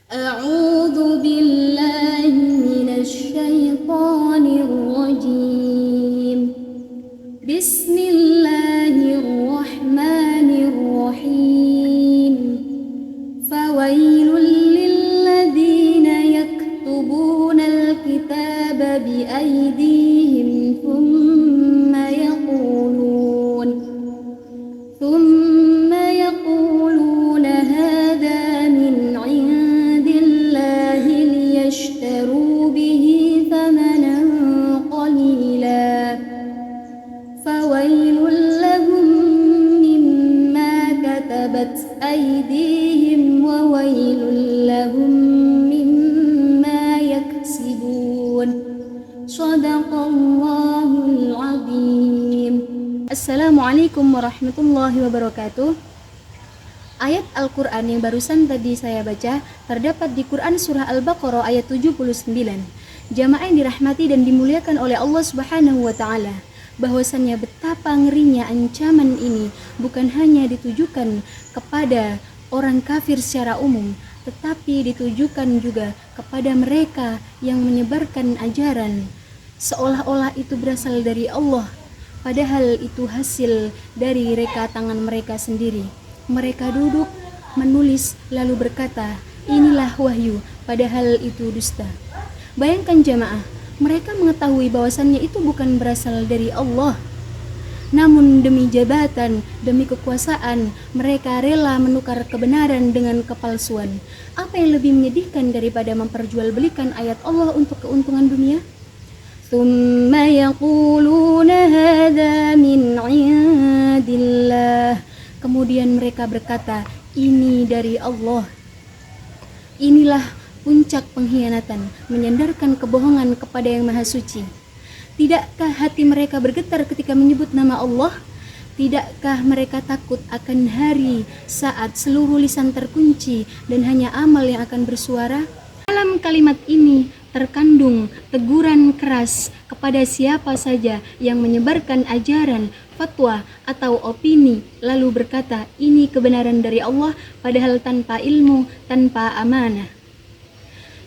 أعوذ بالله من الشيطان الرجيم. بسم الله الرحمن الرحيم. فويل للذين يكتبون الكتاب بأيديهم ثم يقولون هذا من عند الله ليشتروا به ثمنا قليلا فويل لهم مما كتبت أيديهم وويل لهم مما يكسبون. صدق الله العظيم. Assalamualaikum warahmatullahi wabarakatuh. Ayat Al-Quran yang barusan tadi saya baca terdapat di Quran Surah Al-Baqarah ayat 79. Jamaah yang dirahmati dan dimuliakan oleh Allah Subhanahu wa Ta'ala, bahwasannya betapa ngerinya ancaman ini bukan hanya ditujukan kepada orang kafir secara umum, tetapi ditujukan juga kepada mereka yang menyebarkan ajaran seolah-olah itu berasal dari Allah, padahal itu hasil dari reka tangan mereka sendiri. Mereka duduk, menulis, lalu berkata, inilah wahyu, padahal itu dusta. Bayangkan jamaah, mereka mengetahui bahwasannya itu bukan berasal dari Allah. Namun demi jabatan, demi kekuasaan, mereka rela menukar kebenaran dengan kepalsuan. Apa yang lebih menyedihkan daripada memperjualbelikan ayat Allah untuk keuntungan dunia? ثم يقولون هذا من عند الله. Kemudian mereka berkata, ini dari Allah. Inilah puncak pengkhianatan, menyandarkan kebohongan kepada yang Maha Suci. Tidakkah hati mereka bergetar ketika menyebut nama Allah? Tidakkah mereka takut akan hari saat seluruh lisan terkunci dan hanya amal yang akan bersuara? Dalam kalimat ini terkandung teguran keras kepada siapa saja yang menyebarkan ajaran, fatwa, atau opini lalu berkata ini kebenaran dari Allah padahal tanpa ilmu, tanpa amanah.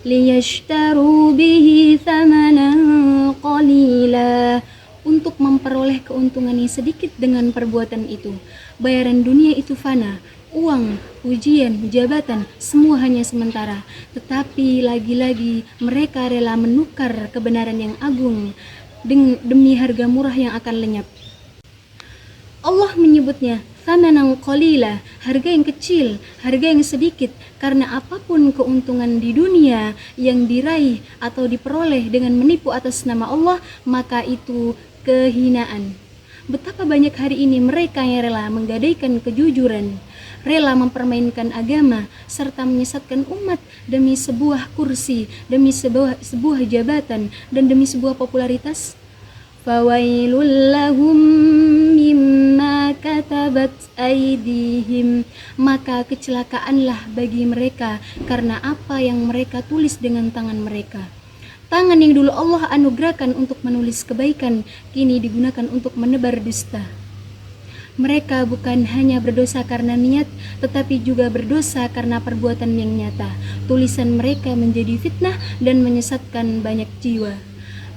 Liyashtaru bihi thamanan qalila, untuk memperoleh keuntungan yang sedikit dengan perbuatan itu. Bayaran dunia itu fana, uang, pujian, jabatan, semua hanya sementara. Tetapi lagi-lagi mereka rela menukar kebenaran yang agung demi harga murah yang akan lenyap. Allah menyebutnya thamanan qalila, harga yang kecil, harga yang sedikit, karena apapun keuntungan di dunia yang diraih atau diperoleh dengan menipu atas nama Allah, maka itu kehinaan. Betapa banyak hari ini mereka yang rela menggadaikan kejujuran, rela mempermainkan agama, serta menyesatkan umat demi sebuah kursi, demi sebuah jabatan, dan demi sebuah popularitas. Fawailul lahum mimma katabat aydihim, maka kecelakaanlah bagi mereka karena apa yang mereka tulis dengan tangan mereka. Tangan yang dulu Allah anugerahkan untuk menulis kebaikan, kini digunakan untuk menebar dusta. Mereka bukan hanya berdosa karena niat, tetapi juga berdosa karena perbuatan yang nyata. Tulisan mereka menjadi fitnah dan menyesatkan banyak jiwa.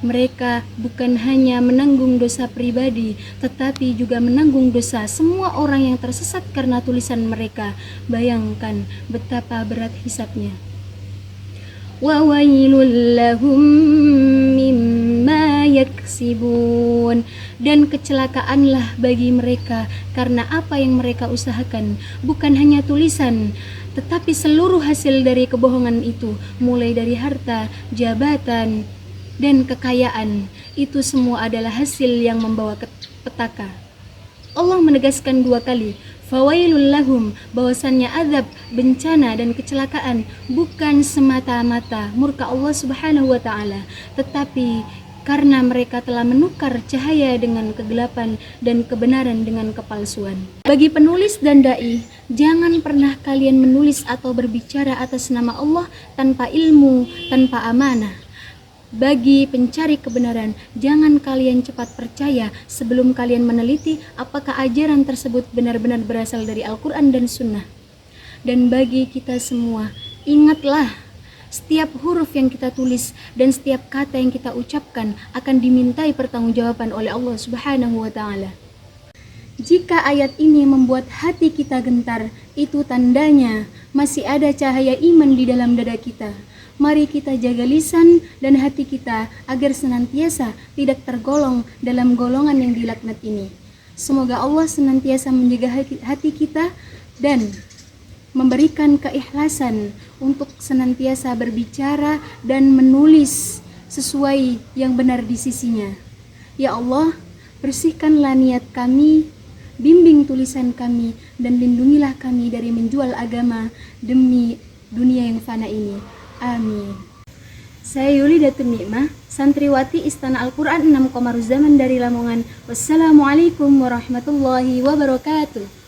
Mereka bukan hanya menanggung dosa pribadi, tetapi juga menanggung dosa semua orang yang tersesat karena tulisan mereka. Bayangkan betapa berat hisabnya. Wa wailul lahum mimma yaksibun, dan kecelakaanlah bagi mereka karena apa yang mereka usahakan. Bukan hanya tulisan, tetapi seluruh hasil dari kebohongan itu, mulai dari harta, jabatan, dan kekayaan, itu semua adalah hasil yang membawa petaka. Allah menegaskan dua kali, fawailul lahum, bahwasannya azab, bencana, dan kecelakaan bukan semata-mata murka Allah Subhanahu wa Ta'ala, tetapi karena mereka telah menukar cahaya dengan kegelapan dan kebenaran dengan kepalsuan. Bagi penulis dan dai, jangan pernah kalian menulis atau berbicara atas nama Allah tanpa ilmu, tanpa amanah. Bagi pencari kebenaran, jangan kalian cepat percaya sebelum kalian meneliti apakah ajaran tersebut benar-benar berasal dari Al-Quran dan Sunnah. Dan bagi kita semua, Ingatlah, setiap huruf yang kita tulis dan setiap kata yang kita ucapkan akan dimintai pertanggungjawaban oleh Allah Subhanahu wa taala. Jika ayat ini membuat hati kita gentar, itu tandanya masih ada cahaya iman di dalam dada kita. Mari kita jaga lisan dan hati kita agar senantiasa tidak tergolong dalam golongan yang dilaknat ini. Semoga Allah senantiasa menjaga hati kita dan memberikan keikhlasan untuk senantiasa berbicara dan menulis sesuai yang benar di sisinya. Ya Allah, bersihkanlah niat kami, bimbing tulisan kami, dan lindungilah kami dari menjual agama demi dunia yang fana ini. Amin. Saya Yuli Datun Nikmah, santriwati Istana Al-Quran 6 Komaruzaman dari Lamongan. Wassalamualaikum warahmatullahi wabarakatuh.